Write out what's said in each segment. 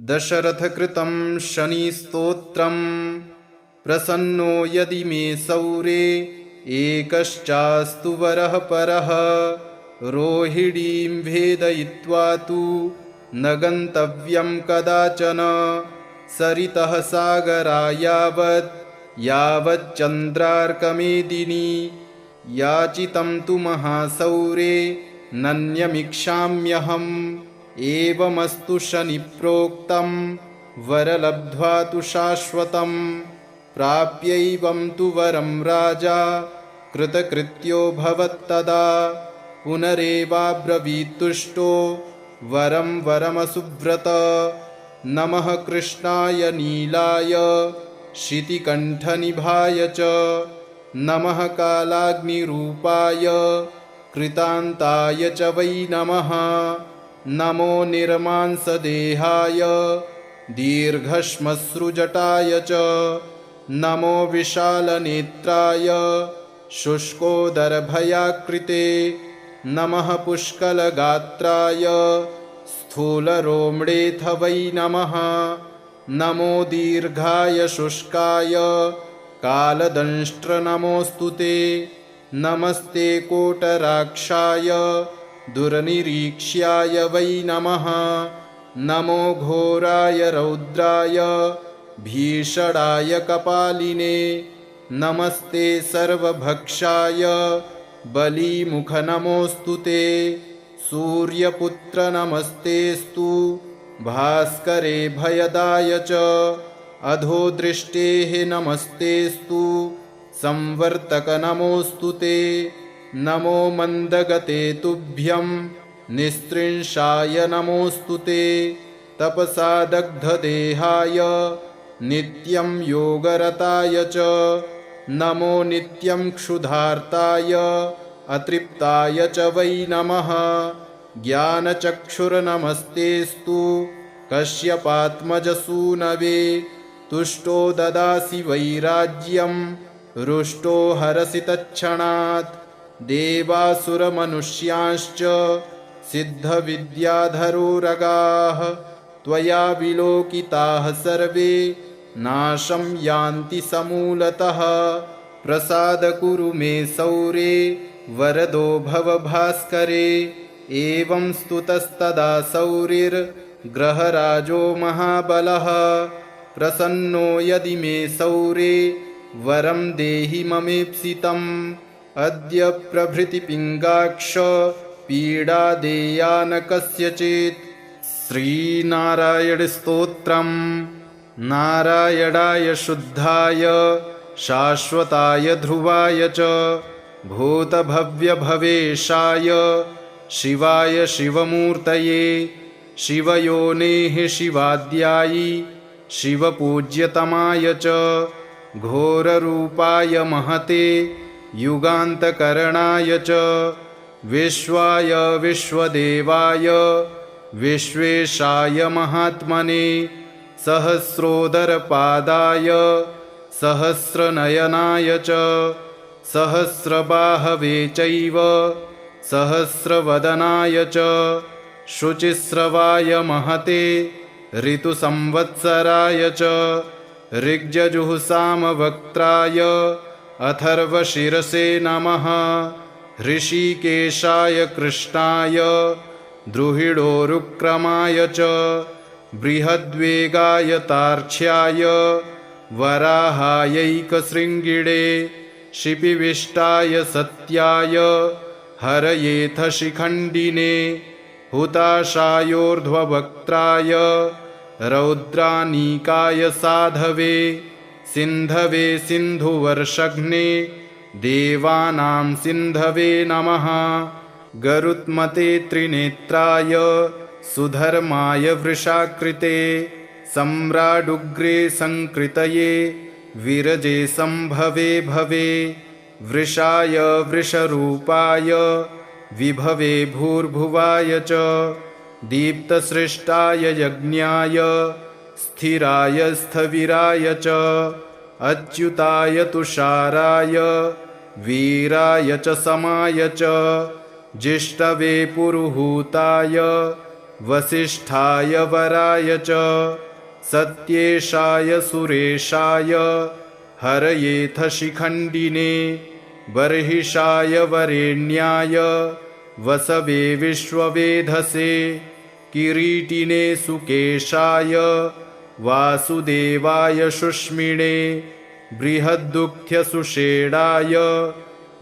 दशरथकृतं शनिस्तोत्रं प्रसन्नो यदि मे सौरे एकश्चास्तु वरः परः रोहिणीं भेदयित्वा तु न गन्तव्यं कदाचन सरितः सागरा यावच्चन्द्रार्कमेदिनी याचितं तु महासौरे नन्यमिक्षाम्यहम् एवमस्तु शनिप्रोक्तं वरलब्ध्वा तु शाश्वतं प्राप्यैवं तु वरं राजा कृतकृत्यो भवत्तदा पुनरेवाब्रवीत्तुष्टो वरं वरमसुव्रत नमः कृष्णाय नीलाय शितिकण्ठनिभाय च नमः कालाग्निरूपाय कृतान्ताय च वै नमः नमो निर्मांसदेहाय दीर्घश्मश्रुजटाय च नमो विशालनेत्राय शुष्कोदरभयाकृते नमः पुष्कलगात्राय स्थूलरोम्डेऽथ वै नमः नमो दीर्घाय शुष्काय कालदंष्ट्र नमोऽस्तु ते नमस्ते कोटराक्षाय दुर्निरीक्ष्याय वै नमः नमो घोराय रौद्राय भीषणाय कपालिने नमस्ते सर्वभक्षाय बलीमुख नमोऽस्तु ते सूर्यपुत्र नमस्तेस्तु भास्करे भयदाय च अधोदृष्टेः नमस्तेस्तु संवर्तक नमोऽस्तु ते नमो मन्दगते तुभ्यं निस्त्रिंशाय नमोऽस्तु ते तपसा दग्धदेहाय नित्यं योगरताय च नमो नित्यं क्षुधार्ताय अतृप्ताय च वै नमः ज्ञानचक्षुर्नमस्तेस्तु कश्यपात्मजसूनवे तुष्टो ददासि वैराज्यं रुष्टो हरसि तत्क्षणात् देवासुरमनुष्यांश्च सिद्धविद्याधरोरगाः त्वया विलोकिताः सर्वे नाशं यान्ति समूलतः प्रसाद कुरु मे सौरे वरदो भव भास्करे एवं स्तुतस्तदा सौरिर्ग्रहराजो महाबलः प्रसन्नो यदि मे सौरे वरं देहि ममेप्सितम् अद्य प्रभृति पिङ्गाक्ष पीडा देया न कस्यचित् श्रीनारायणस्तोत्रम् नारायणाय शुद्धाय शाश्वताय ध्रुवाय च भूतभव्यभवेशाय शिवाय शिवमूर्तये शिवयोनेः शिवाद्यायि शिवपूज्यतमाय च घोररूपाय महते युगान्तकरणाय च विश्वाय विश्वदेवाय विश्वेशाय महात्मने सहस्रोदरपादाय सहस्रनयनाय च सहस्रबाहवे चैव सहस्रवदनाय च शुचिस्रवाय महते ऋतुसंवत्सराय च ऋग्यजुःसामवक्त्राय अथर्वशिरसे नमः ऋषिकेशाय कृष्णाय द्रुहिडोरुक्रमाय च बृहद्वेगाय तार्क्ष्याय वराहायैकशृङ्गिणे शिपिविष्टाय सत्याय हरयेथ शिखण्डिने हुताशायोर्ध्ववक्त्राय रौद्रानीकाय साधवे सिन्धवे सिन्धुवर्षघ्ने देवानां सिन्धवे नमः गरुत्मते त्रिनेत्राय सुधर्माय वृषाकृते सम्राडुग्रे संकृतये विरजे संभवे भवे वृषाय वृषरूपाय विभवे भूर्भुवाय च दीप्तसृष्टाय यज्ञाय स्थिराय स्थविराय च अच्युताय तुषाराय वीराय च समाय च जिष्टवे पुरुहूताय वसिष्ठाय वराय च सत्येशाय सुरेशाय हरयेथ शिखण्डिने बर्हिषाय वरेण्याय वसवे विश्ववेधसे किरीटिने सुकेशाय वासुदेवाय शुष्मिणे बृहद्दुःख्यसुषेणाय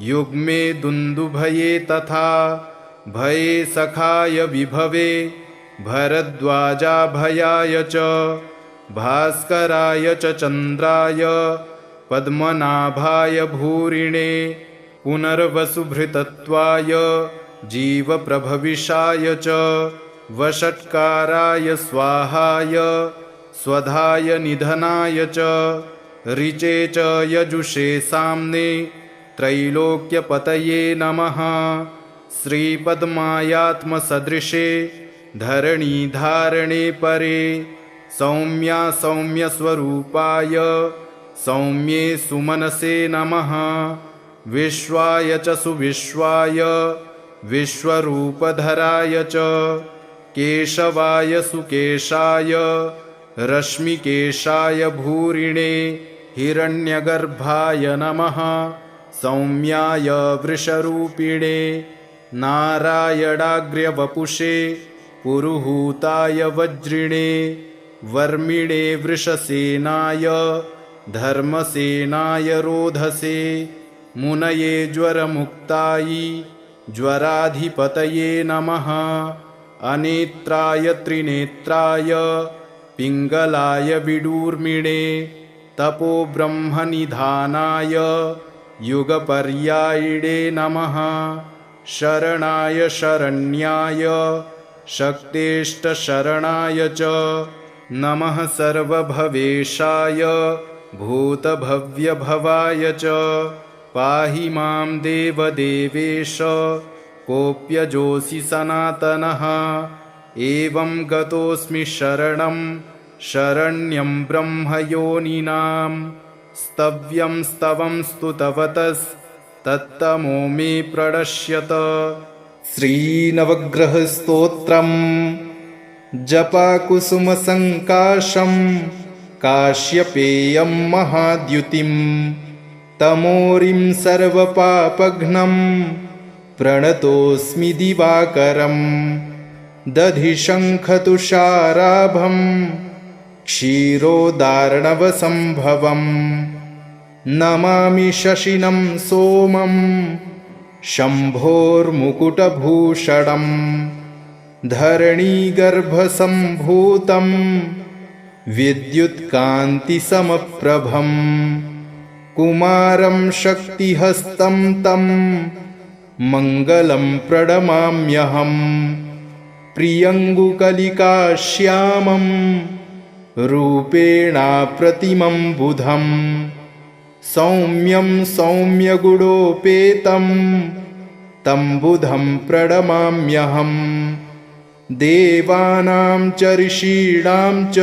युग्मे दुन्दुभये तथा भये सखाय विभवे भरद्वाजाभयाय च भास्कराय च चन्द्राय पद्मनाभाय भूरिणे पुनर्वसुभृतत्वाय जीवप्रभविषाय च वषट्काराय स्वाहाय स्वधाय निधनाय च ऋचे च यजुषे साम्ने त्रैलोक्यपतये नमः। श्रीपद्मायात्मसदृशे धरणीधारणे परे सौम्या सौम्यस्वरूपाय सौम्ये सुमनसे नमः। विश्वाय च सुविश्वाय विश्वरूपधराय च केशवाय सुकेशाय रश्मिकेशाय भूरिणे हिरण्यगर्भाय नमः। सौम्याय वृषरूपिणे नारायणाग्र्यवपुषे पुरुहूताय वज्रिणे वर्मिणे वृषसेनाय धर्मसेनाय रोधसे मुनये ज्वरमुक्तायै ज्वराधिपतये नमः। अनेत्राय त्रिनेत्राय पिङ्गलाय विडूर्मिणे तपोब्रह्मनिधानाय युगपर्यायिणे नमः। शरणाय शरण्याय शक्तेष्टशरणाय च नमः। सर्वभवेशाय भूतभव्यभवाय च पाहि मां देवदेवेश कोऽप्यजोऽसि सनातनः। एवं गतोऽस्मि शरणं शरण्यं ब्रह्मयोनिनां स्तव्यं स्तवं स्तुतवतस्तत्तमो मे प्रणश्यत। श्रीनवग्रहस्तोत्रम् जपाकुसुमसङ्काशं काश्यपेयं महाद्युतिं तमोरिं सर्वपापघ्नं प्रणतोऽस्मि दिवाकरं। दधिशङ्खतुषाराभं क्षीरोदार्णवसम्भवं नमामि शशिनं सोमं शम्भोर्मुकुटभूषणं धरणीगर्भसम्भूतं विद्युत्कान्तिसमप्रभं कुमारं शक्तिहस्तं तं मङ्गलं प्रणमाम्यहम्। प्रियङ्गुकलिकाश्यामं रूपेणाप्रतिमं बुधं सौम्यं सौम्यगुणोपेतं तं बुधं प्रणमाम्यहम्। देवानां च ऋषीणां च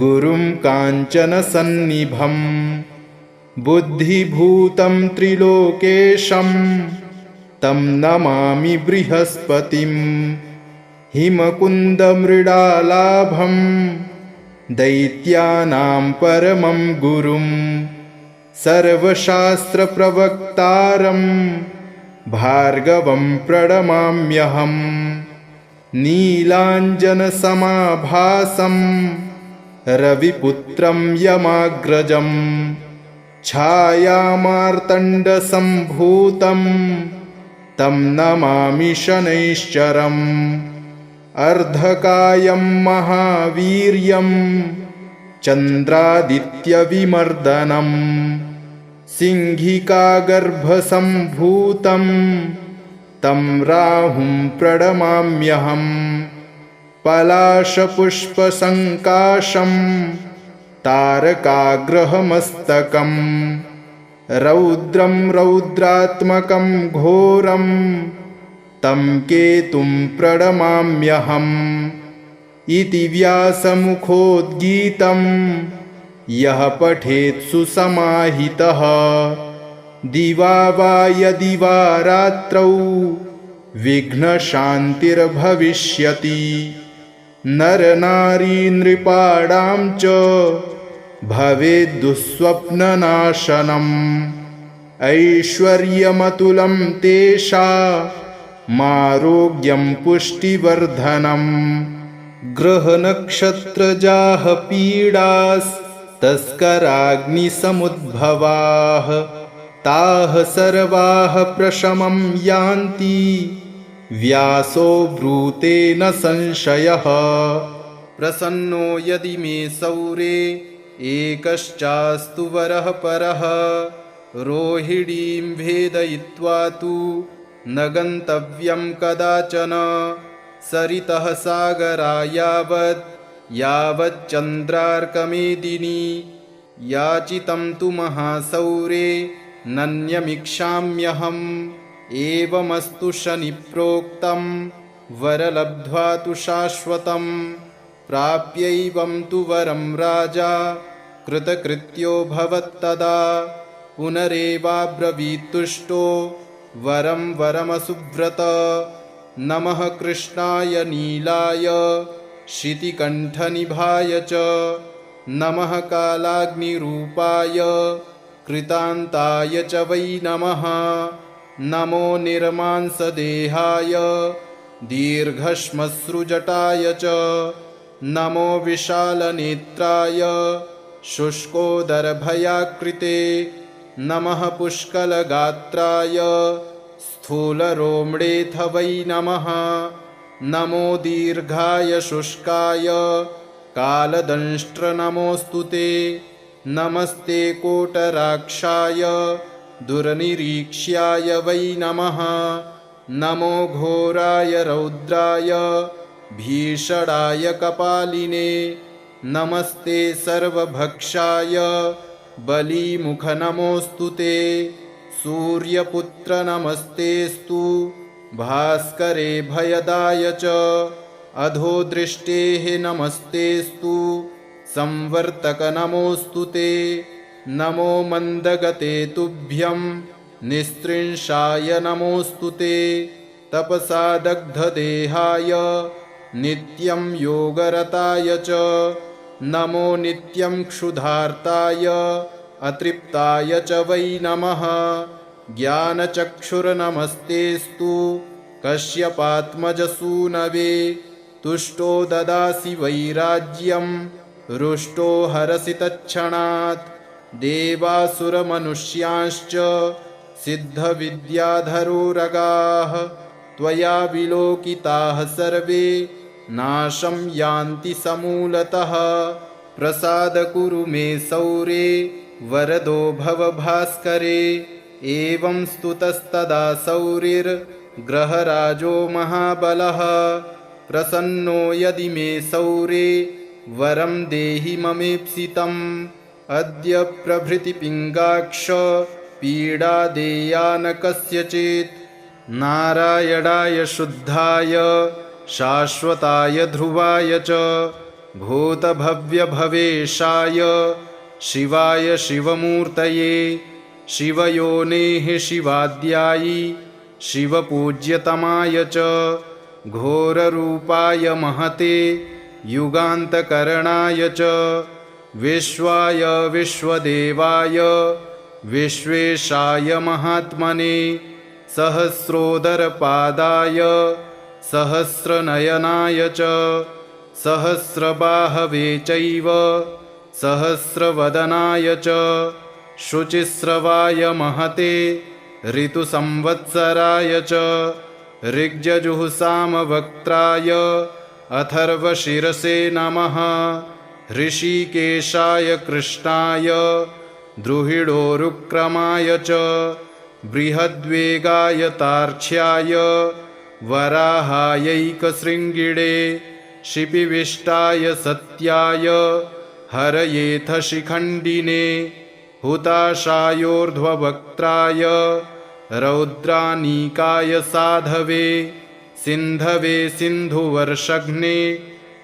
गुरुं काञ्चनसन्निभं बुद्धिभूतं त्रिलोकेशं तं नमामि बृहस्पतिं। हिमकुन्दमृडालाभं दैत्यानां परमं गुरुं सर्वशास्त्रप्रवक्तारं भार्गवं प्रणमाम्यहम्। नीलाञ्जनसमाभासं रविपुत्रं यमाग्रजं छायामार्तण्डसम्भूतं तं नमामि शनैश्चरम्। अर्धकायं महावीर्यं चन्द्रादित्यविमर्दनं सिंहिकागर्भसम्भूतं तं राहुं प्रणमाम्यहम्। पलाशपुष्पसङ्काशं तारकाग्रहमस्तकं रौद्रं रौद्रात्मकं घोरं तं केतुं प्रणमाम्यहम्। इति व्यासमुखोद्गीतं यः पठेत् सुसमाहितः दिवा वा यदि वा रात्रौ विघ्नशान्तिर्भविष्यति। नरनारीनृपाणां च भवेद्दुःस्वप्ननाशनम्। ऐश्वर्यमतुलं तेषामारोग्यं पुष्टिवर्धनम्। ग्रहनक्षत्रजाः पीडास्तस्कराग्निसमुद्भवाः ताः सर्वाः प्रशमं यान्ति व्यासो ब्रूते न संशयः। प्रसन्नो यदि मे सौरे एकश्चास्तु वरः परः रोहिणीं भेदयित्वा तु न गन्तव्यं कदाचन। सरितः सागरा यावच्चन्द्रार्कमेदिनी याचितं तु महासौरे नन्यमिक्षाम्यहम्। एवमस्तु शनिप्रोक्तं वरलब्ध्वा तु शाश्वतं। प्राप्यैवं तु वरं राजा कृतकृत्यो भवत्तदा। पुनरेवाब्रवीत्तुष्टो वरं वरमसुव्रत। नमः कृष्णाय नीलाय शितिकण्ठनिभाय च। नमः कालाग्निरूपाय कृतान्ताय च वै नमः। नमो निर्मांसदेहाय दीर्घश्मश्रुजटाय च। नमो विशालनेत्राय शुष्कोदरभयाकृते। नमः पुष्कलगात्राय स्थूलरोम्डेऽथ वै नमः। नमो दीर्घाय शुष्काय कालदंष्ट्र नमोऽस्तु ते। नमस्ते कोटराक्षाय दुर्निरीक्ष्याय वै नमः। नमो घोराय रौद्राय भीषणाय कपालिने। नमस्ते सर्वभक्षाय बलीमुख नमोऽस्तु ते। सूर्यपुत्र नमस्तेस्तु भास्करे भयदाय च। अधोदृष्टेः नमस्तेस्तु संवर्तक नमोऽस्तु ते। नमो मन्दगते तुभ्यं निस्त्रिंशाय नमोऽस्तु ते। तपसा दग्धदेहाय नित्यं योगरताय च। नमो नित्यं क्षुधार्ताय अतृप्ताय च वै नमः। ज्ञानचक्षुर्नमस्तेस्तु कश्यपात्मजसूनवे। तुष्टो ददासि वैराज्यं रुष्टो हरसि तत्क्षणात्। देवासुरमनुष्यांश्च सिद्धविद्याधरोरगाः त्वया विलोकिताः सर्वे नाशं यान्ति समूलतः। प्रसाद कुरु मे सौरे वरदो भव भास्करे। एवं स्तुतस्तदा सौरिर्ग्रहराजो महाबलः। प्रसन्नो यदि मे सौरे वरं देहि ममेप्सितम्। अद्य प्रभृति पिङ्गाक्ष पीडा देया न कस्यचित्। नारायणाय शुद्धाय शाश्वताय ध्रुवाय च भूतभव्यभवेशाय शिवाय शिवमूर्तये। शिवयोनेः शिवाद्यायि शिवपूज्यतमाय च घोररूपाय महते युगान्तकरणाय च विश्वाय विश्वदेवाय विश्वेशाय महात्मने सहस्रोदरपादाय सहस्रनयनाय च सहस्रबाहवे चैव सहस्रवदनाय च शुचिस्रवाय महते ऋतुसंवत्सराय च ऋग्यजुःसामवक्त्राय अथर्वशिरसे नमः। ऋषिकेशाय कृष्णाय द्रुहिडोरुक्रमाय च बृहद्वेगाय तार्क्ष्याय वराहायैकशृङ्गिणे शिपिविष्टाय सत्याय हरयेथ शिखण्डिने हुताशायोर्ध्ववक्त्राय रौद्रानीकाय साधवे सिन्धवे सिन्धुवर्षघ्ने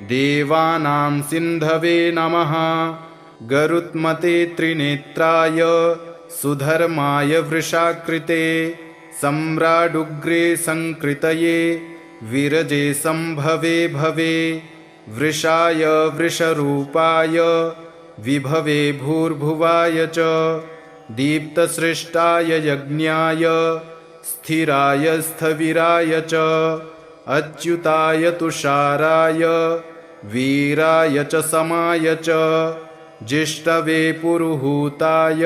देवानां सिन्धवे नमः। गरुत्मते त्रिनेत्राय सुधर्माय वृषाकृते सम्राडुग्रे संकृतये विरजे संभवे भवे वृषाय वृषरूपाय विभवे भूर्भुवाय च दीप्तसृष्टाय यज्ञाय स्थिराय स्थविराय च अच्युताय तुषाराय वीराय च समाय च जिष्टवे पुरुहूताय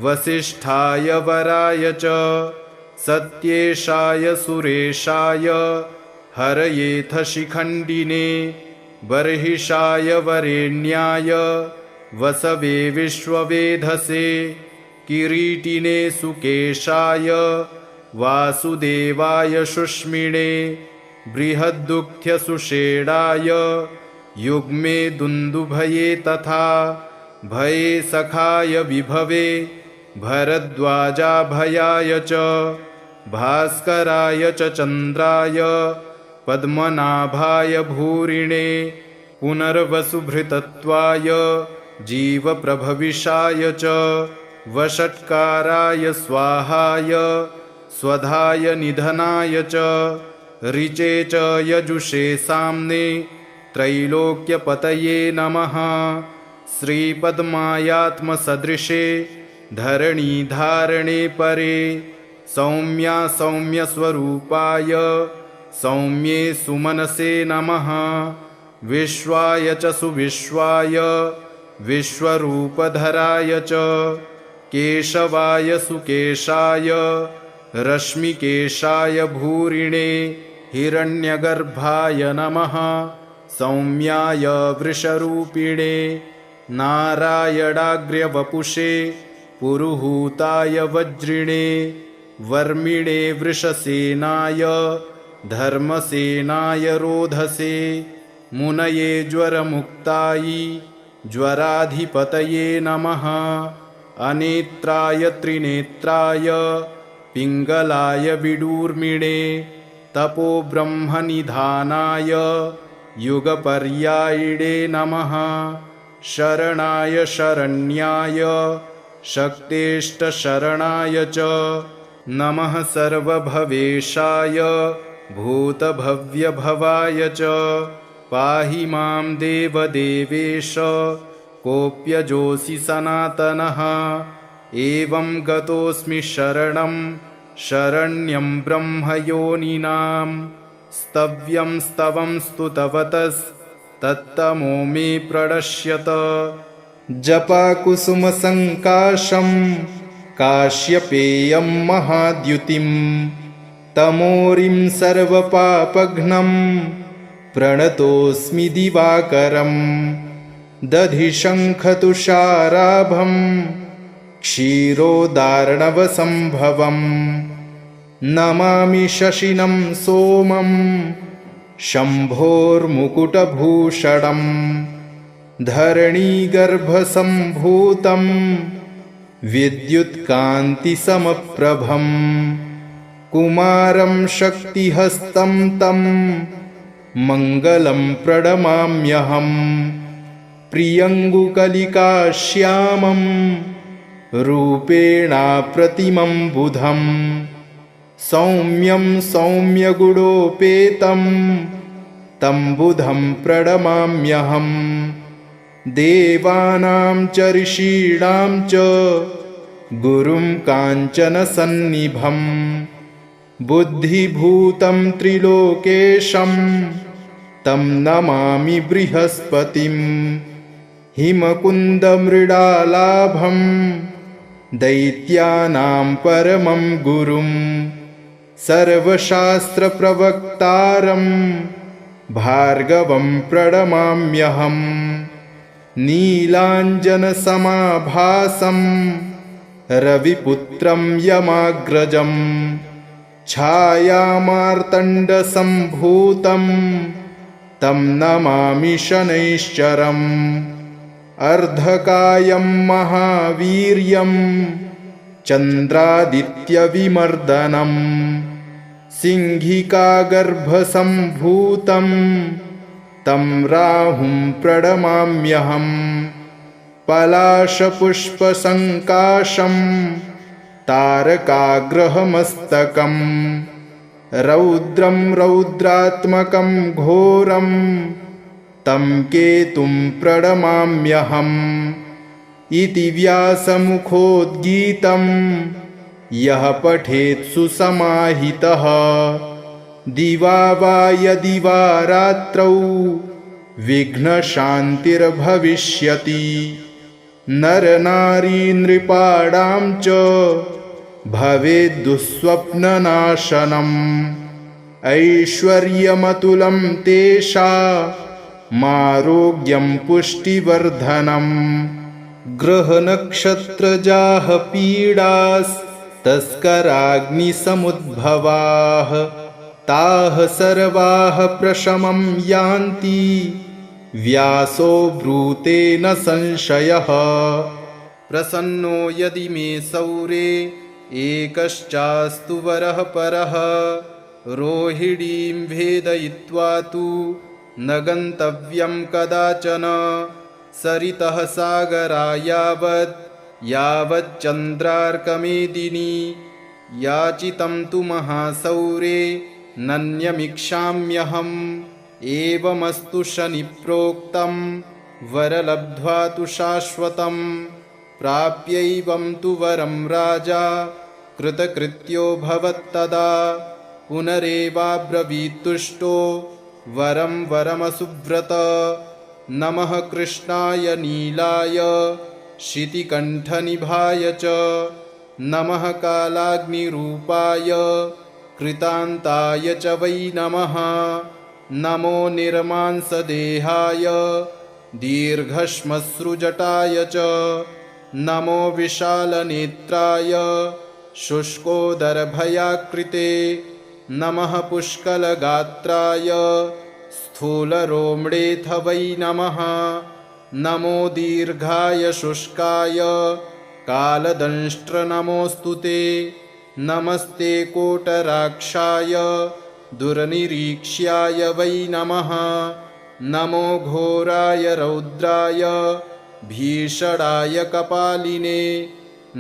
वसिष्ठाय वराय च सत्येशाय सुरेशाय हरयेथ शिखण्डिने बर्हिषाय वरेण्याय वसवे विश्ववेधसे किरीटिने सुकेशाय वासुदेवाय शुष्मिणे बृहद्दुःख्यसुषेणाय युग्मे दुन्दुभये तथा भये सखाय विभवे भरद्वाजाभयाय च भास्कराय च चन्द्राय पद्मनाभाय भूरिणे पुनर्वसुभृतत्वाय जीवप्रभविषाय च वषट्काराय स्वाहाय स्वधाय निधनाय च ऋचे च यजुषे साम्ने त्रैलोक्यपतये नमः श्रीपद्मायात्मसदृशे धरणीधारणे परे सौम्या सौम्यस्वरूपाय सौम्ये सुमनसे नमः विश्वाय च सुविश्वाय विश्वरूपधराय च केशवाय सुकेशाय रश्मिकेशाय भूरिणे हिरण्यगर्भाय नमः सौम्याय वृषरूपिणे नारायणाग्र्यवपुषे पुरुहूताय वज्रिणे वर्मिणे वृषसेनाय धर्मसेनाय रोधसे मुनये ज्वरमुक्तायै ज्वराधिपतये नमः अनेत्राय त्रिनेत्राय पिङ्गलाय विडूर्मिणे तपोब्रह्मनिधानाय युगपर्यायिणे नमः शरणाय शरण्याय शक्तेष्टशरणाय च नमः सर्वभवेशाय भूतभव्यभवाय च पाहि मां देवदेवेश कोऽप्यजोऽसि सनातनः एवं गतोऽस्मि शरणं शरण्यं ब्रह्मयोनिनां स्तव्यं स्तवं स्तुतवतस्तत्तमो मे प्रणश्यत जपाकुसुमसङ्काशं काश्यपेयं महाद्युतिं तमोरिं सर्वपापघ्नं प्रणतोऽस्मि दिवाकरं दधिशङ्खतुषाराभं क्षीरोदार्णवसम्भवं नमामि शशिनं सोमं शम्भोर्मुकुटभूषणं धरणीगर्भसम्भूतं विद्युत्कान्तिसमप्रभं कुमारं शक्तिहस्तं तं मङ्गलं प्रणमाम्यहं प्रियङ्गुकलिकाश्यामं रूपेणाप्रतिमं बुधं सौम्यं सौम्यगुणोपेतं तं बुधं प्रणमाम्यहं देवानां च ऋषीणां च गुरुं काञ्चनसन्निभं बुद्धिभूतं त्रिलोकेशं तं नमामि बृहस्पतिं हिमकुन्दमृडालाभं दैत्यानां परमं गुरुं सर्वशास्त्रप्रवक्तारं भार्गवं प्रणमाम्यहं नीलाञ्जनसमाभासं रविपुत्रं यमाग्रजं छायामार्तण्डसम्भूतं तं नमामि शनैश्चरम् अर्धकायं महावीर्यं चन्द्रादित्यविमर्दनं सिंहिकागर्भसम्भूतं तं राहुं प्रणमाम्यहं पलाशपुष्पसङ्काशं तारकाग्रहमस्तकम् रौद्रं रौद्रात्मकं घोरं तं केतुं प्रणमाम्यहम् इति व्यासमुखोद्गीतं यः पठेत् सुसमाहितः दिवा वा यदि वा रात्रौ विघ्नशान्तिर्भविष्यति नरनारी नृपाणां च भवेद्दुःस्वप्ननाशनम् ऐश्वर्यमतुलं तेषामारोग्यं पुष्टिवर्धनम् ग्रहनक्षत्रजाः पीडास्तस्कराग्निसमुद्भवाः ताः सर्वाः प्रशमं यान्ति व्यासो ब्रूते न संशयः प्रसन्नो यदि मे सौरे एकश्चास्तु वरः परः रोहिणीं भेदयित्वा तु न गन्तव्यं कदाचन सरितः सागरा यावच्चन्द्रार्कमेदिनी याचितं तु महासौरे नन्यमिक्षाम्यहम् एवमस्तु शनिप्रोक्तं वरलब्ध्वा तु शाश्वतं प्राप्यैवं तु वरं राजा कृतकृत्यो भवत्तदा पुनरेवाब्रवीत्तुष्टो वरं वरमसुव्रत नमः कृष्णाय नीलाय शितिकण्ठनिभाय च नमः कालाग्निरूपाय कृतान्ताय च वै नमः नमो निर्मांसदेहाय दीर्घश्मश्रुजटाय च नमो विशालनेत्राय शुष्कोदरभयाकृते नमः पुष्कलगात्राय स्थूलरोम्णेऽथ वै नमः नमो दीर्घाय शुष्काय कालदंष्ट्र नमोऽस्तु ते नमस्ते कोटराक्षाय दुर्निरीक्ष्याय वै नमः नमो घोराय रौद्राय भीषणाय कपालिने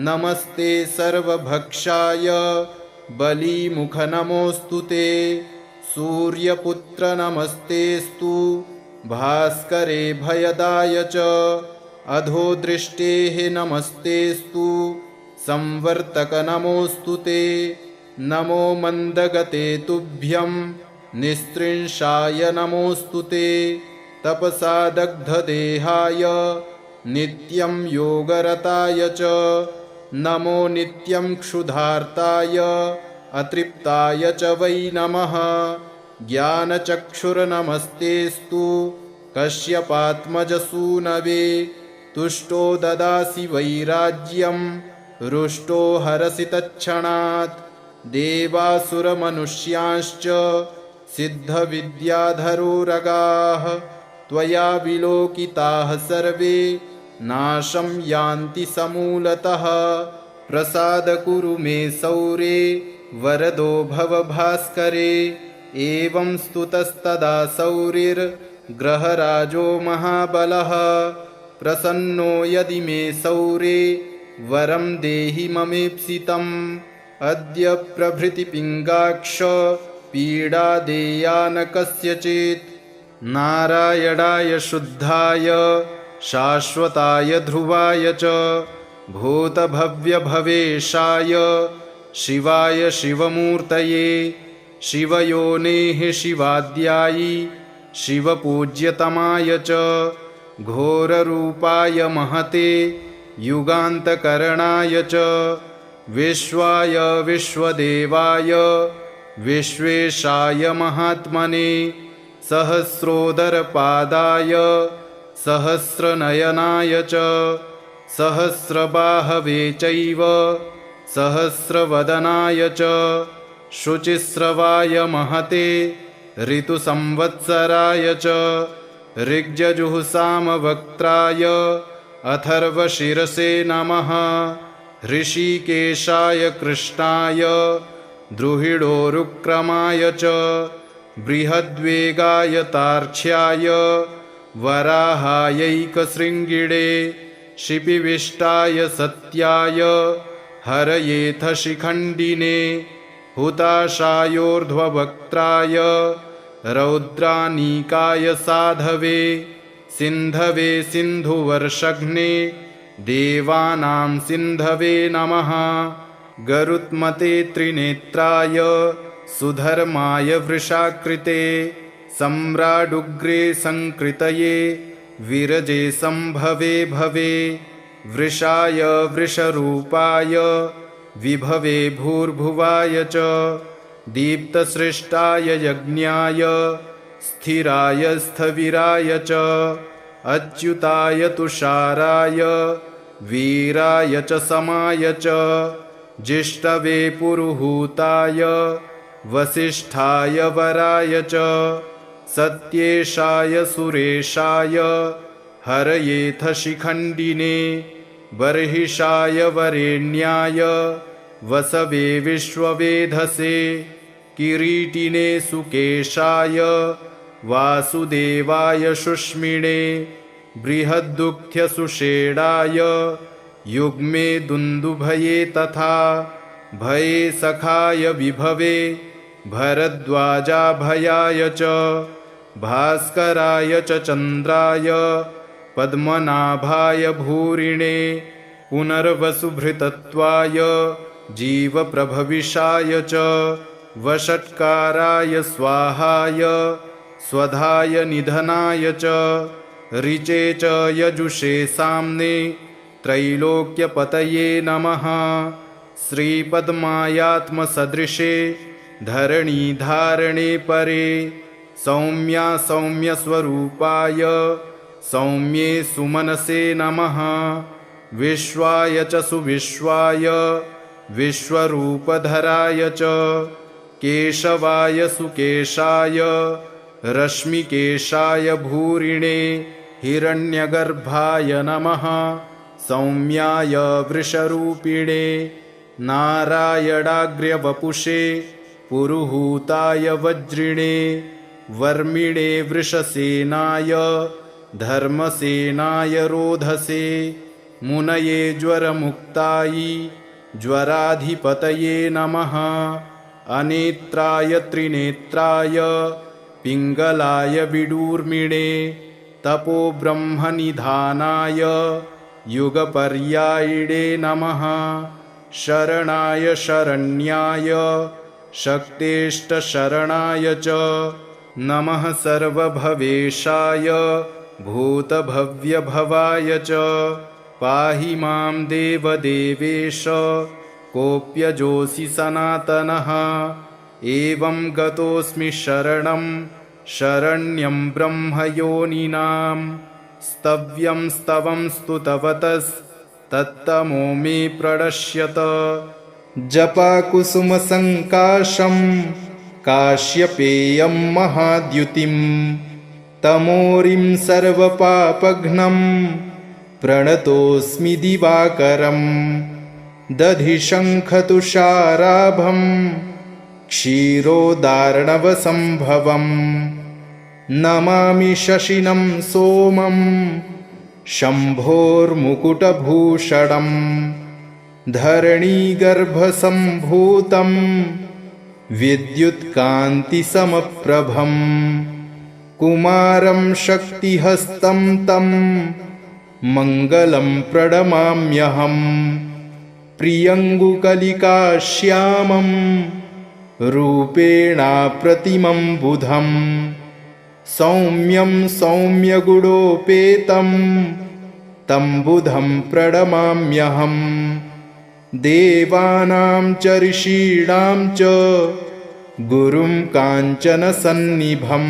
नमस्ते सर्वभक्षाय बलीमुख नमोऽस्तु ते सूर्यपुत्र नमस्तेस्तु भास्करे भयदाय च अधोदृष्टेः नमस्तेस्तु संवर्तक नमोऽस्तु ते नमो मन्दगते तुभ्यं निस्त्रिंशाय नमोऽस्तु ते तपसा दग्धदेहाय नित्यं योगरताय च नमो नित्यं क्षुधार्ताय अतृप्ताय च वै नमः ज्ञानचक्षुर्नमस्तेस्तु कश्यपात्मजसूनवे तुष्टो ददासि वैराज्यं रुष्टो हरसि तत्क्षणात् देवासुरमनुष्यांश्च सिद्धविद्याधरोरगाः त्वया विलोकिताः सर्वे नाशं यान्ति समूलतः प्रसाद कुरु मे सौरे वरदो भव भास्करे एवं स्तुतस्तदा सौरिर्ग्रहराजो महाबलः प्रसन्नो यदि मे सौरे वरं देहि ममेप्सितम् अद्य प्रभृति पिङ्गाक्ष पीडा देया न कस्यचित् नारायणाय शुद्धाय शाश्वताय ध्रुवाय च भूतभव्यभवेशाय शिवाय शिवमूर्तये शिवयोनेः शिवाद्यायि शिवपूज्यतमाय च घोररूपाय महते युगान्तकरणाय च विश्वाय विश्वदेवाय विश्वेशाय महात्मने सहस्रोदरपादाय सहस्रनयनाय च सहस्रबाहवे चैव सहस्रवदनाय च शुचिस्रवाय महते ऋतुसंवत्सराय च ऋग्यजुःसामवक्त्राय अथर्वशिरसे नमः ऋषिकेशाय कृष्णाय द्रुहिडोरुक्रमाय च बृहद्वेगाय तार्क्ष्याय वराहायैकशृङ्गिणे शिपिविष्टाय सत्याय हरयेथ शिखण्डिने हुताशायोर्ध्ववक्त्राय रौद्रानीकाय साधवे सिन्धवे सिन्धुवर्षघ्ने देवानां सिन्धवे नमः गरुत्मते त्रिनेत्राय सुधर्माय वृषाकृते सम्राडुग्रे संकृतये विरजे संभवे भवे वृषाय वृषरूपाय विभवे भूर्भुवाय च दीप्तसृष्टाय यज्ञाय स्थिराय स्थविराय च अच्युताय तुषाराय वीराय च समाय च जिष्टवे पुरुहूताय वसिष्ठाय वराय च सत्येशाय सुरेशाय हरयेथ शिखण्डिने बर्हिषाय वरेण्याय वसवे विश्ववेधसे किरीटिने सुकेशाय वासुदेवाय शुष्मिणे बृहद्दुःख्यसुषेणाय युग्मे दुन्दुभये तथा भये सखाय विभवे भरद्वाजाभयाय च भास्कराय च चन्द्राय पद्मनाभाय भूरिणे पुनर्वसुभृतत्वाय जीवप्रभविषाय च वषट्काराय स्वाहाय स्वधाय निधनाय च ऋचे च यजुषे साम्ने त्रैलोक्यपतये नमः श्रीपद्मायात्मसदृशे धरणीधारणे परे सौम्या सौम्यस्वरूपाय सौम्ये सुमनसे नमः विश्वाय च सुविश्वाय विश्वरूपधराय च केशवाय सुकेशाय रश्मिकेशाय भूरिणे हिरण्यगर्भाय नमः सौम्याय वृषरूपिणे नारायणाग्र्यवपुषे पुरुहूताय वज्रिणे वर्मिणे वृषसेनाय धर्मसेनाय रोधसे मुनये ज्वरमुक्तायै ज्वराधिपतये नमः अनेत्राय त्रिनेत्राय पिङ्गलाय विडूर्मिणे तपोब्रह्मनिधानाय युगपर्यायिणे नमः शरणाय शरण्याय शक्तेष्टशरणाय च नमः सर्वभवेशाय भूतभव्यभवाय च पाहि मां देवदेवेश कोऽप्यजोऽसि सनातनः एवं गतोऽस्मि शरणं शरण्यं ब्रह्मयोनिनां स्तव्यं स्तवं स्तुतवतस्तत्तमो मे प्रणश्यत जपाकुसुमसङ्काशं काश्यपेयं महाद्युतिं तमोरिं सर्वपापघ्नं प्रणतोऽस्मि दिवाकरं दधिशङ्खतुषाराभं क्षीरोदार्णवसम्भवं नमामि शशिनं सोमं शम्भोर्मुकुटभूषणं धरणीगर्भसम्भूतं विद्युत्कान्तिसमप्रभं कुमारं शक्तिहस्तं तं मङ्गलं प्रणमाम्यहं प्रियङ्गुकलिकाश्यामं रूपेणाप्रतिमं बुधं सौम्यं सौम्यगुणोपेतं तं बुधं प्रणमाम्यहं देवानां च ऋषीणां च गुरुं काञ्चनसन्निभं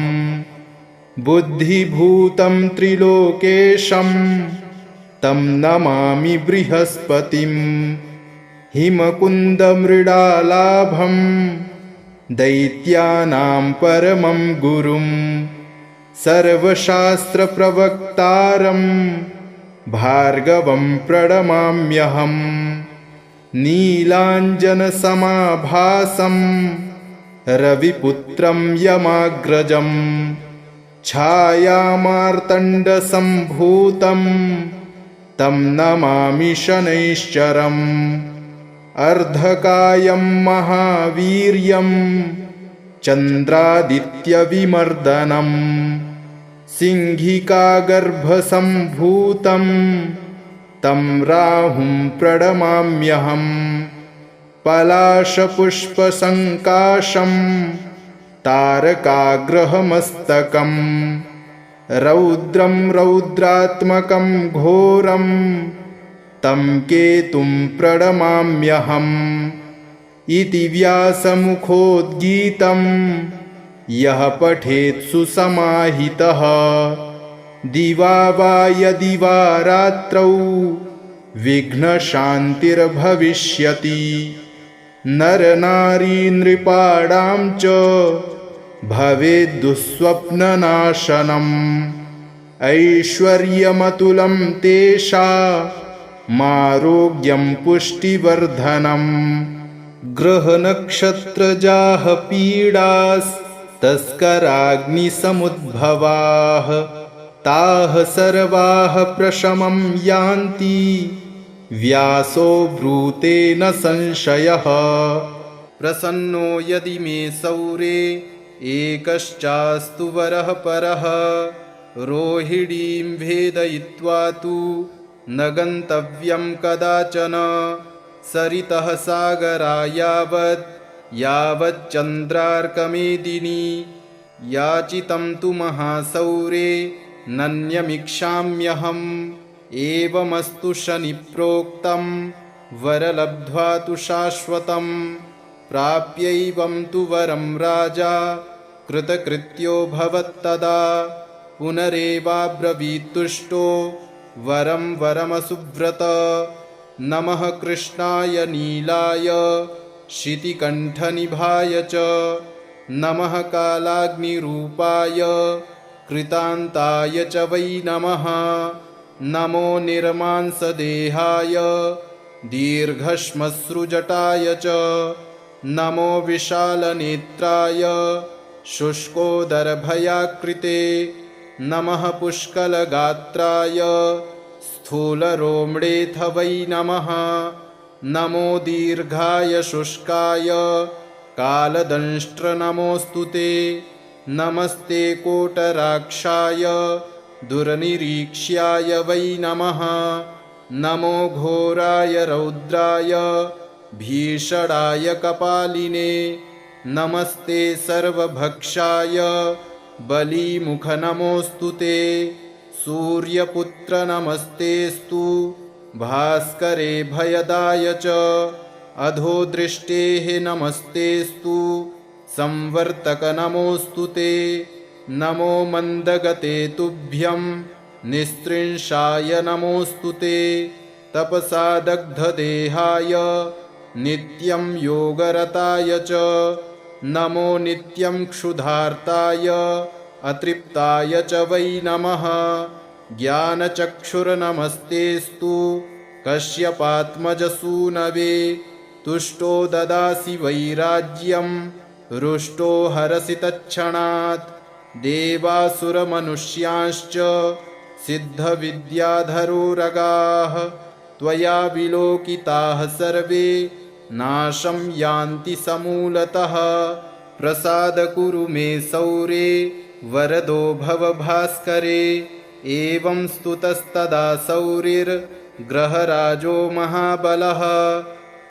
बुद्धिभूतं त्रिलोकेशं तं नमामि बृहस्पतिं हिमकुन्दमृडालाभं दैत्यानां परमं गुरुं सर्वशास्त्रप्रवक्तारं भार्गवं प्रणमाम्यहं नीलाञ्जनसमाभासं रविपुत्रं यमाग्रजं छायामार्तण्डसम्भूतं तं नमामि शनैश्चरं अर्धकायं महावीर्यं चन्द्रादित्यविमर्दनम् सिंहिकागर्भसम्भूतं तं राहुं प्रणमाम्यहम् पलाशपुष्पसङ्काशं तारकाग्रहमस्तकम् रौद्रं रौद्रात्मकं घोरं तं केतुं प्रणमाम्यहम् इति व्यासमुखोद्गीतं यः पठेत् सुसमाहितः दिवा वा यदि वा रात्रौ विघ्नशान्तिर्भविष्यति नरनारी नृपाणां च भवेद्दुःस्वप्ननाशनम् ऐश्वर्यमतुलं तेषामारोग्यं पुष्टिवर्धनम् ग्रहनक्षत्रजाः पीडास्तस्कराग्निसमुद्भवाः ताः सर्वाः प्रशमं यान्ति व्यासो ब्रूते न संशयः प्रसन्नो यदि मे सौरे एकश्चास्तु वरः परः रोहिणीं भेदयित्वा तु न गन्तव्यं कदाचन सरितः सागरा यावच्चन्द्रार्कमेदिनी याचितं तु महासौरे नन्यमिक्षाम्यहम् एवमस्तु शनिप्रोक्तं वरलब्ध्वा तु शाश्वतं प्राप्यैवं तु वरं राजा कृतकृत्यो भवत्तदा पुनरेवाब्रवीत्तुष्टो वरं वरमसुव्रत नमः कृष्णाय नीलाय शितिकण्ठनिभाय च नमः कालाग्निरूपाय कृतान्ताय च वै नमः नमो निर्मांसदेहाय दीर्घश्मश्रुजटाय च नमो विशालनेत्राय शुष्कोदरभयाकृते नमः पुष्कलगात्राय स्थूलरोम्णेऽथ वै नमः नमो दीर्घाय शुष्काय कालदंष्ट्रनमोऽस्तु ते नमस्ते कोटराक्षाय दुर्निरीक्ष्याय वै नमः नमो घोराय रौद्राय भीषणाय कपालिने नमस्ते सर्वभक्षाय बलीमुखनमोऽस्तु ते सूर्यपुत्र नमस्तेस्तु भास्करे भयदाय च अधोदृष्टेः नमस्तेस्तु संवर्तक नमोऽस्तु ते नमो मन्दगते तुभ्यं निस्त्रिंशाय नमोऽस्तु ते तपसा दग्धदेहाय नित्यं योगरताय च नमो नित्यं क्षुधार्ताय अतृप्ताय च वै नमः ज्ञानचक्षुर्नमस्तेस्तु कश्यपात्मजसूनवे तुष्टो ददासि वैराज्यं रुष्टो हरसि तत्क्षणात् देवासुरमनुष्यांश्च सिद्धविद्याधरोरगाः त्वया विलोकिताः सर्वे नाशं यान्ति समूलतः प्रसाद कुरु मे सौरे वरदो भव भास्करे एवं स्तुतस्तदा सौरिर्ग्रहराजो महाबलः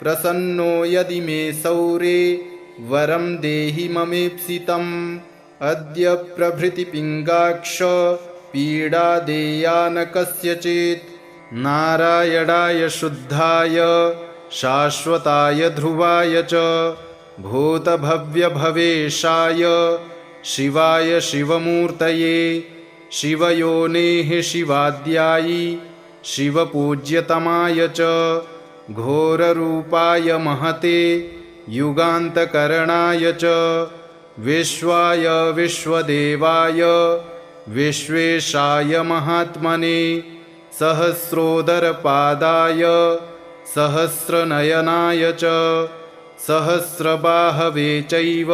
प्रसन्नो यदि मे सौरे वरं देहि ममेप्सितम् अद्य प्रभृति पिङ्गाक्ष पीडा देया न कस्यचित् नारायणाय शुद्धाय शाश्वताय ध्रुवाय च भूतभव्यभवेशाय शिवाय शिवमूर्तये शिवयोनेः शिवाद्यायि शिवपूज्यतमाय च घोररूपाय महते युगान्तकरणाय च विश्वाय विश्वदेवाय विश्वेशाय महात्मने सहस्रोदरपादाय सहस्रनयनाय च सहस्रबाहवे चैव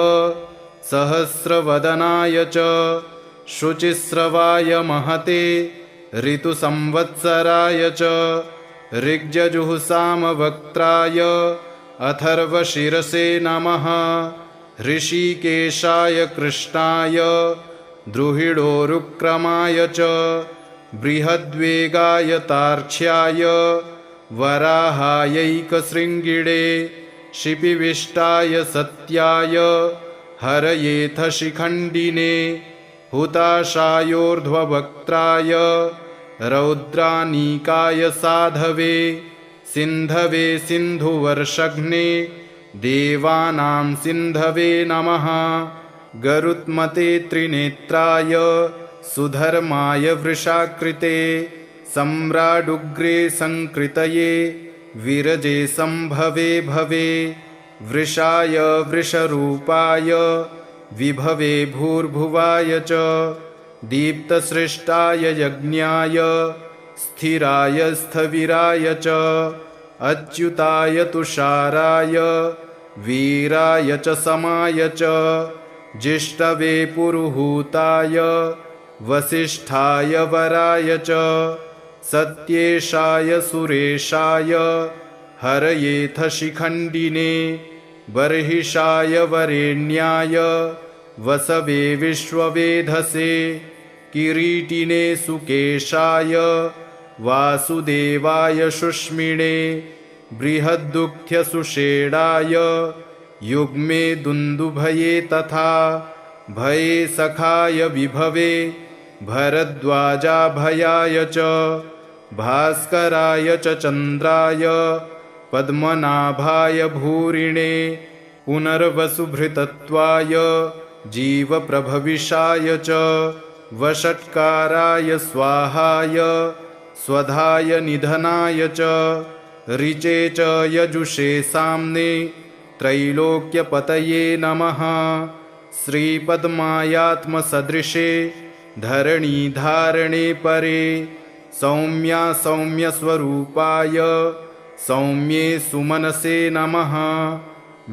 सहस्रवदनाय च शुचिस्रवाय महते ऋतुसंवत्सराय च ऋग्यजुःसामवक्त्राय अथर्वशिरसे नमः ऋषिकेशाय कृष्णाय द्रुहिडोरुक्रमाय च बृहद्वेगाय तार्क्ष्याय वराहायैकशृङ्गिणे शिपिविष्टाय सत्याय हरयेथ शिखण्डिने हुताशायोर्ध्ववक्त्राय रौद्रानीकाय साधवे सिन्धवे सिन्धुवर्षघ्ने देवानां सिन्धवे नमः गरुत्मते त्रिनेत्राय सुधर्माय वृषाकृते सम्राडुग्रे संकृतये विरजे संभवे भवे वृषाय वृषरूपाय विभवे भूर्भुवाय च दीप्तसृष्टाय यज्ञाय स्थिराय स्थविराय च अच्युताय तुषाराय वीराय च समाय च जिष्टवे पुरुहूताय वसिष्ठाय वराय च सत्येशाय सुरेशाय हरयेथ शिखण्डिने बर्हिषाय वरेण्याय वसवे विश्ववेधसे किरीटिने सुकेशाय वासुदेवाय शुष्मिणे बृहद्दुःख्यसुषेणाय युग्मे दुन्दुभये तथा भये सखाय विभवे भरद्वाजाभयाय च भास्कराय च चन्द्राय पद्मनाभाय भूरिणे पुनर्वसुभृतत्वाय जीवप्रभविषाय च वषट्काराय स्वाहाय स्वधाय निधनाय च ऋचे च यजुषे साम्ने त्रैलोक्यपतये नमः श्रीपद्मायात्मसदृशे धरणीधारणे परे सौम्या सौम्यस्वरूपाय सौम्ये सुमनसे नमः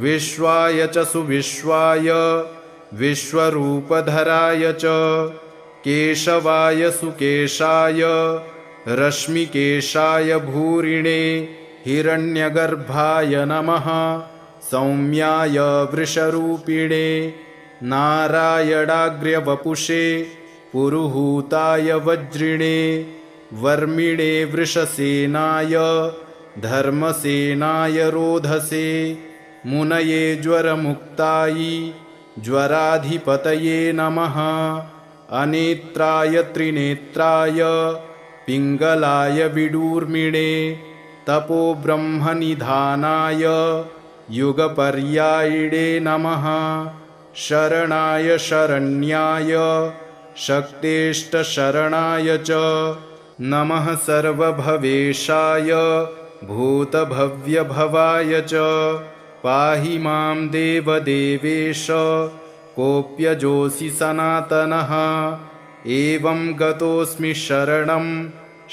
विश्वाय च सुविश्वाय विश्वरूपधराय च केशवाय सुकेशाय रश्मिकेशाय भूरिणे हिरण्यगर्भाय नमः सौम्याय वृषरूपिणे नारायणाग्र्यवपुषे पुरुहूताय वज्रिणे वर्मिणे वृषसेनाय धर्मसेनाय रोधसे मुनये ज्वरमुक्तायै ज्वराधिपतये नमः अनेत्राय त्रिनेत्राय पिङ्गलाय विडूर्मिणे तपोब्रह्मनिधानाय युगपर्यायिणे नमः शरणाय शरण्याय शक्तेष्टशरणाय च नमः सर्वभवेशाय भूतभव्यभवाय च पाहि मां देवदेवेश कोऽप्यजोऽसि सनातनः एवं गतोऽस्मि शरणं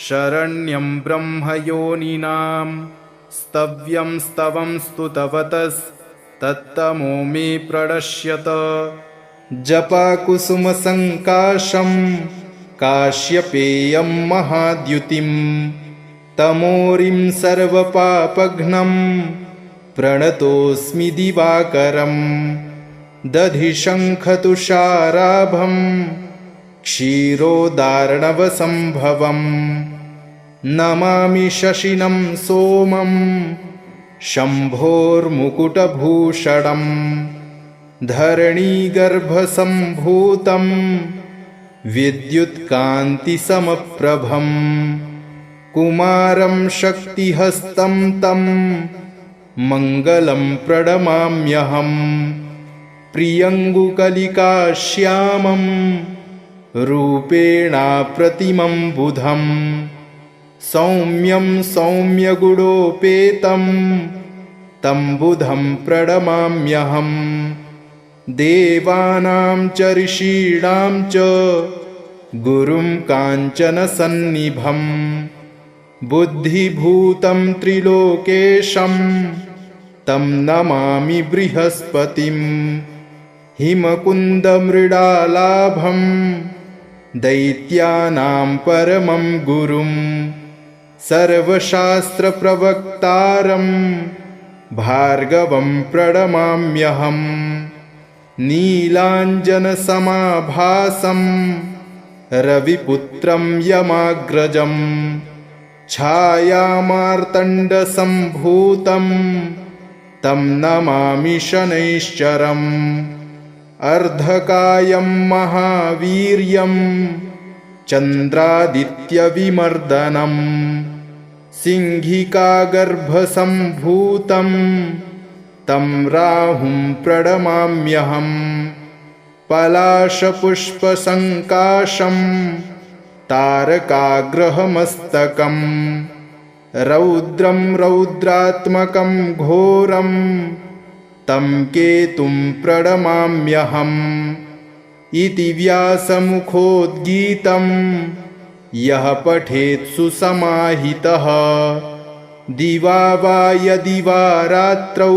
शरण्यं ब्रह्मयोनिनां स्तव्यं स्तवं स्तुतवतस्तत्तमो मे प्रणश्यत जपाकुसुमसङ्काशं काश्यपेयं महाद्युतिं तमोरिं सर्वपापघ्नं प्रणतोऽस्मि दिवाकरं दधिशङ्खतुषाराभं क्षीरोदार्णवसम्भवं नमामि शशिनं सोमं शम्भोर्मुकुटभूषणं धरणीगर्भसम्भूतं विद्युत्कान्तिसमप्रभं कुमारं शक्तिहस्तं तं मङ्गलं प्रणमाम्यहं प्रियङ्गुकलिकाश्यामं रूपेणाप्रतिमं बुधं सौम्यं सौम्यगुणोपेतं तं बुधं प्रणमाम्यहं देवानां च ऋषीणां च गुरुं काञ्चनसन्निभं बुद्धिभूतं त्रिलोकेशं तं नमामि बृहस्पतिं हिमकुन्दमृडालाभं दैत्यानां परमं गुरुं सर्वशास्त्रप्रवक्तारं भार्गवं प्रणमाम्यहम् नीलाञ्जनसमाभासं रविपुत्रं यमाग्रजं छायामार्तण्डसम्भूतं तं नमामि शनैश्चरम् अर्धकायं महावीर्यं चन्द्रादित्यविमर्दनम् सिंहिकागर्भसम्भूतं तं राहुं प्रणमाम्यहम् पलाशपुष्पसङ्काशं तारकाग्रहमस्तकं रौद्रं रौद्रात्मकं घोरं तं केतुं प्रणमाम्यहम् इति व्यासमुखोद्गीतं यः पठेत् सुसमाहितः दिवा वा यदि वा रात्रौ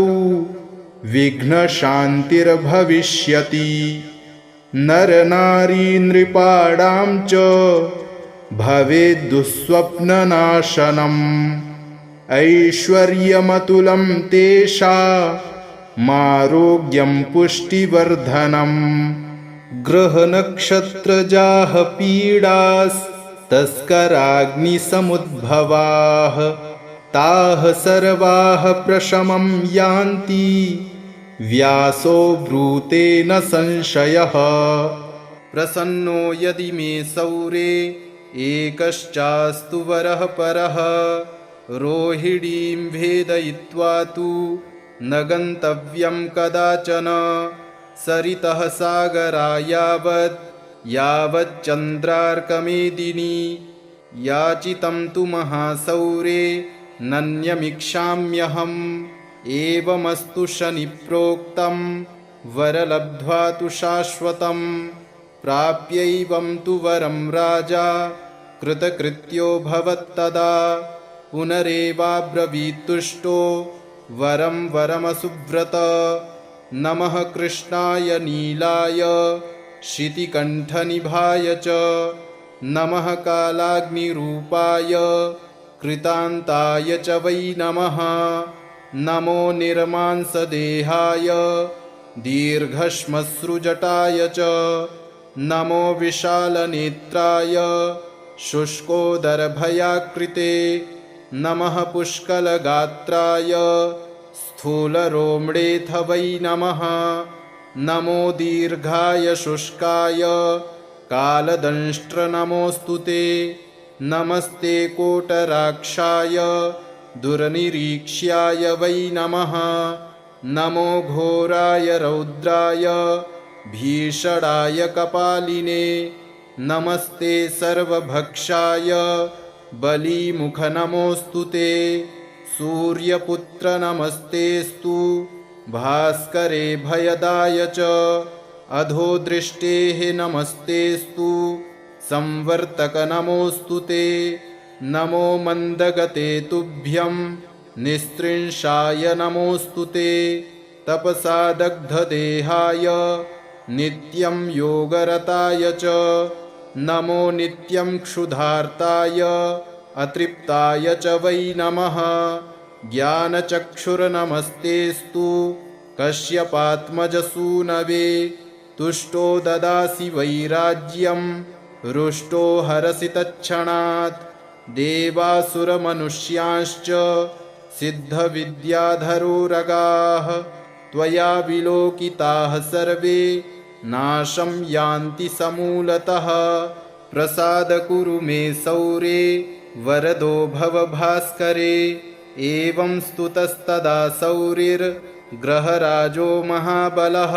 विघ्नशान्तिर्भविष्यति नरनारी नृपाणां च भवेद्दुःस्वप्ननाशनम् ऐश्वर्यमतुलं तेषामारोग्यं पुष्टिवर्धनम् ग्रहनक्षत्रजाः पीडास्तस्कराग्निसमुद्भवाः ताः सर्वाः प्रशमं यान्ति व्यासो ब्रूते न संशयः प्रसन्नो यदि मे सौरे एकश्चास्तु वरः परः रोहिणीं भेदयित्वा तु न गन्तव्यं कदाचन सरितः सागरा यावच्चन्द्रार्कमेदिनी याचितं तु महासौरे नन्यमिक्षाम्यहम् एवमस्तु शनिप्रोक्तं वरलब्ध्वा तु शाश्वतं प्राप्यैवं तु वरं राजा कृतकृत्यो भवत्तदा पुनरेवाब्रवीत्तुष्टो वरं वरमसुव्रत नमः कृष्णाय नीलाय शितिकण्ठनिभाय च नमः कालाग्निरूपाय कृतान्ताय च वै नमः नमो निर्मांसदेहाय दीर्घश्मश्रुजटाय च नमो विशालनेत्राय शुष्कोदरभयाकृते नमः पुष्कलगात्राय स्थूलरोम्णेऽथ वै नमः नमो दीर्घाय शुष्काय कालदंष्ट्रनमोऽस्तु ते नमस्ते कोटराक्षाय दुर्निरीक्ष्याय वै नमः नमो घोराय रौद्राय भीषणाय कपालिने नमस्ते सर्वभक्षाय बलीमुखनमोऽस्तु ते सूर्यपुत्र नमस्तेस्तु भास्करे भयदाय च अधोदृष्टेः नमस्तेस्तु संवर्तक नमोऽस्तु ते नमो मन्दगते तुभ्यं निस्त्रिंशाय नमोऽस्तु ते तपसा दग्धदेहाय नित्यं योगरताय च नमो नित्यं क्षुधार्ताय अतृप्ताय च वै नमः ज्ञानचक्षुर्नमस्तेस्तु कश्यपात्मजसूनवे तुष्टो ददासि वैराज्यं रुष्टो हरसि तत्क्षणात् देवासुरमनुष्यांश्च सिद्धविद्याधरोरगाः त्वया विलोकिताः सर्वे नाशं यान्ति समूलतः प्रसाद कुरु मे सौरे वरदो भव भास्करे एवं स्तुतस्तदा सौरिर्ग्रहराजो महाबलः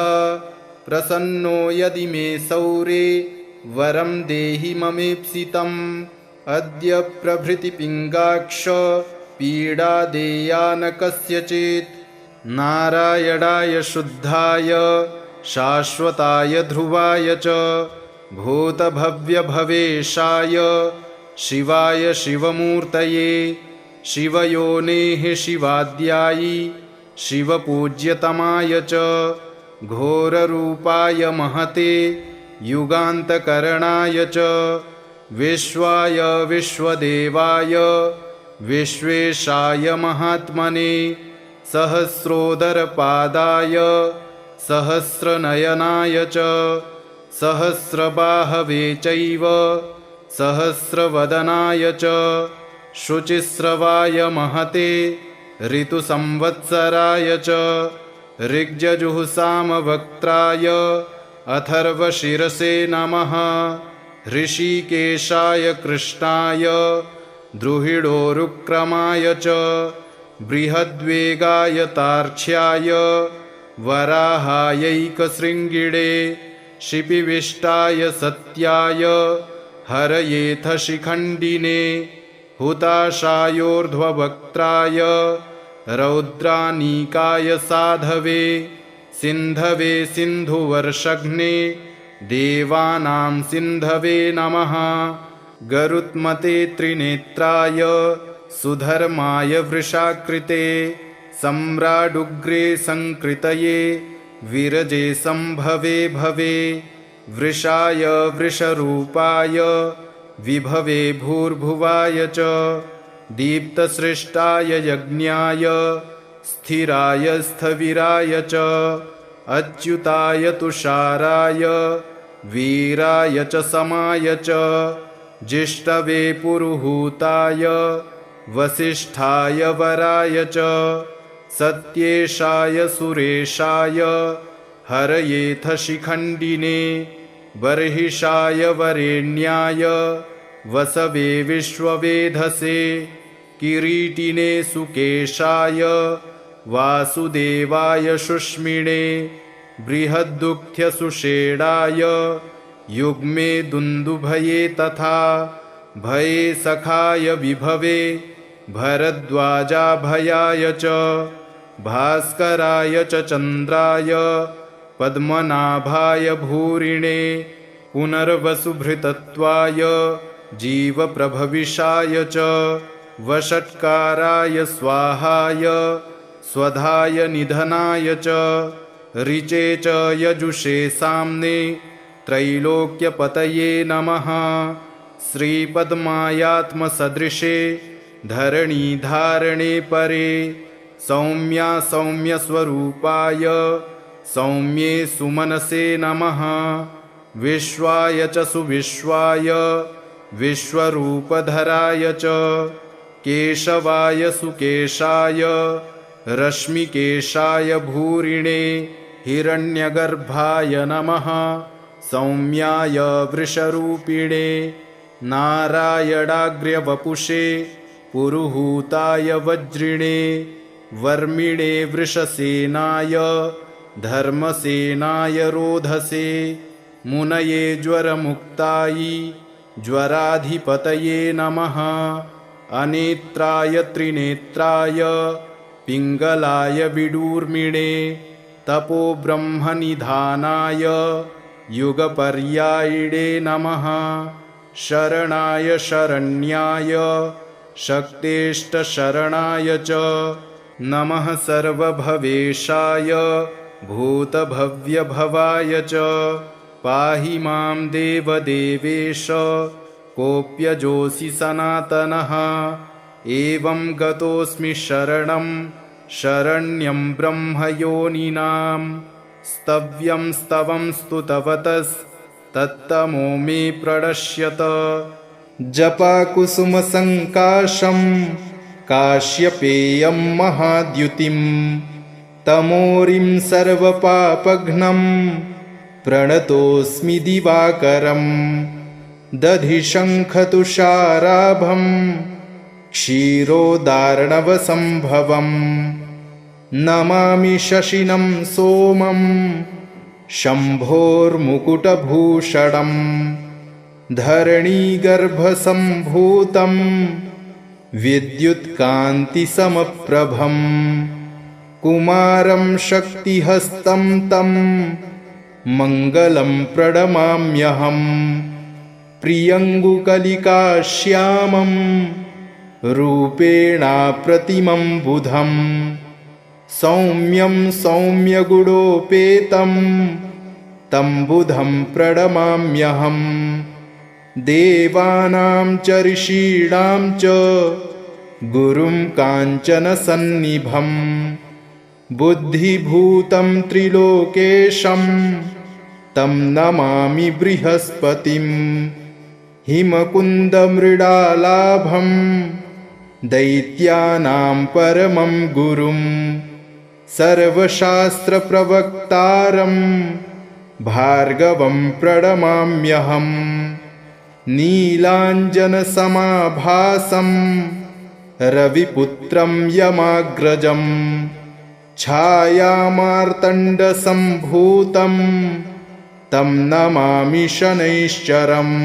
प्रसन्नो यदि मे सौरे वरं देहि ममेप्सितम् अद्य प्रभृतिपिङ्गाक्ष पीडा देया न कस्यचित् नारायणाय शुद्धाय शाश्वताय ध्रुवाय च भूतभव्यभवेशाय शिवाय शिवमूर्तये शिवयोनेः शिवाद्यायि शिवपूज्यतमाय च घोररूपाय महते युगान्तकरणाय च विश्वाय विश्वदेवाय विश्वेशाय महात्मने सहस्रोदरपादाय सहस्रनयनाय च सहस्रबाहवे चैव सहस्रवदनाय च शुचिस्रवाय महते ऋतुसंवत्सराय च ऋग्यजुःसामवक्त्राय अथर्वशिरसे नमः। ऋषिकेशाय कृष्णाय द्रुहिडोरुक्रमाय च बृहद्वेगाय तार्क्ष्याय वराहायैकशृङ्गिणे शिपिविष्टाय सत्याय हरयेथ शिखण्डिने हुताशायोर्ध्ववक्त्राय रौद्रानीकाय साधवे सिन्धवे सिन्धुवर्षघ्ने देवानां सिन्धवे नमः। गरुत्मते त्रिनेत्राय सुधर्माय वृषाकृते सम्राडुग्रे संकृतये विरजे संभवे भवे वृषाय वृषरूपाय विभवे भूर्भुवाय च दीप्तसृष्टाय यज्ञाय स्थिराय स्थविराय च अच्युताय तुषाराय वीराय च समाय च जिष्टवे पुरुहूताय वसिष्ठाय वराय च सत्येशाय सुरेशाय हरयेथ शिखण्डिने बर्हिषाय वरेण्याय वसवे विश्ववेधसे किरीटिने सुकेशाय वासुदेवाय शुष्मिणे बृहद्दुःख्यसुषेणाय युग्मे दुन्दुभये तथा भये सखाय विभवे भरद्वाजाभयाय च भास्कराय च चन्द्राय पद्मनाभाय भूरिणे पुनर्वसुभृतत्वाय जीवप्रभविषाय च वषट्काराय स्वाहाय स्वधाय निधनाय च ऋचे च यजुषे साम्ने त्रैलोक्यपतये नमः। श्रीपद्मायात्मसदृशे धरणीधारणे परे सौम्या सौम्यस्वरूपाय सौम्ये सुमनसे नमः। विश्वाय च सुविश्वाय विश्वरूपधराय च केशवाय सुकेशाय रश्मिकेशाय भूरिणे हिरण्यगर्भाय नमः। सौम्याय वृषरूपिणे नारायणाग्र्यवपुषे पुरुहूताय वज्रिणे वर्मिणे वृषसेनाय धर्मसेनाय रोधसे मुनये ज्वरमुक्तायै ज्वराधिपतये नमः। अनेत्राय त्रिनेत्राय पिङ्गलाय विडूर्मिणे तपोब्रह्मनिधानाय युगपर्यायिणे नमः। शरणाय शरण्याय शक्तेष्टशरणाय च नमः। सर्वभवेशाय भूतभव्यभवाय च पाहि मां देवदेवेश कोऽप्यजोऽसि सनातनः। एवं गतोऽस्मि शरणं शरण्यं ब्रह्मयोनिनां स्तव्यं स्तवं स्तुतवतस्तत्तमो मे प्रणश्यत। जपाकुसुमसङ्काशं काश्यपेयं महाद्युतिं तमोरिं सर्वपापघ्नं प्रणतोऽस्मि दिवाकरं। दधिशङ्खतुषाराभं क्षीरोदार्णवसम्भवं नमामि शशिनं सोमं शम्भोर्मुकुटभूषणं। धरणीगर्भसम्भूतं विद्युत्कान्तिसमप्रभं कुमारं शक्तिहस्तं तं मङ्गलं प्रणमाम्यहम्। प्रियङ्गुकलिकाश्यामं रूपेणाप्रतिमं बुधं सौम्यं सौम्यगुणोपेतं तं बुधं प्रणमाम्यहम्। देवानां च ऋषीणां च गुरुं काञ्चनसन्निभं बुद्धिभूतं त्रिलोकेशं तं नमामि बृहस्पतिं हिमकुन्दमृडालाभं दैत्यानां परमं गुरुं सर्वशास्त्रप्रवक्तारं भार्गवं प्रणमाम्यहं नीलाञ्जनसमाभासं रविपुत्रं यमाग्रजं छायामार्तण्डसम्भूतं तं नमामि शनैश्चरम्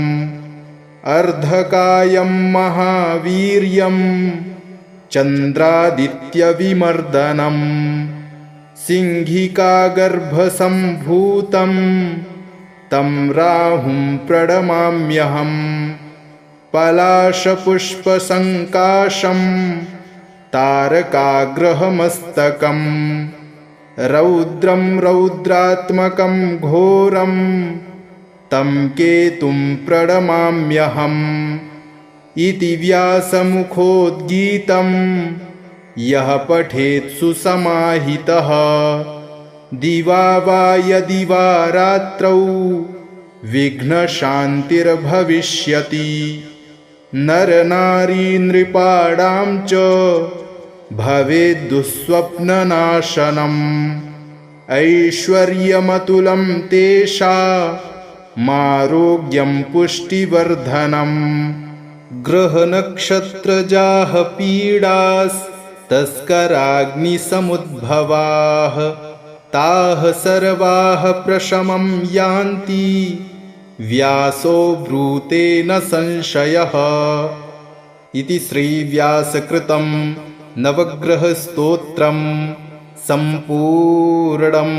अर्धकायं महावीर्यं चन्द्रादित्यविमर्दनं सिंहिकागर्भसम्भूतं तं राहुं प्रणमाम्यहं पलाशपुष्पसङ्काशं तारकाग्रहमस्तकं रौद्रं रौद्रात्मकं घोरं तं केतुं प्रणमाम्यहम् इति व्यासमुखोद्गीतं यः पठेत् सुसमाहितः दिवा वा यदि वा रात्रौ विघ्नशान्तिर्भविष्यति नरनारी नृपाणां च भवेद्दुःस्वप्ननाशनम् ऐश्वर्यमतुलं तेषामारोग्यं पुष्टिवर्धनम् ग्रहनक्षत्रजाः पीडास्तस्कराग्निसमुद्भवाः ताः सर्वाः प्रशमं यान्ति व्यासो ब्रूते न संशयः इति श्रीव्यासकृतं नवग्रहस्तोत्रं सम्पूर्णम्।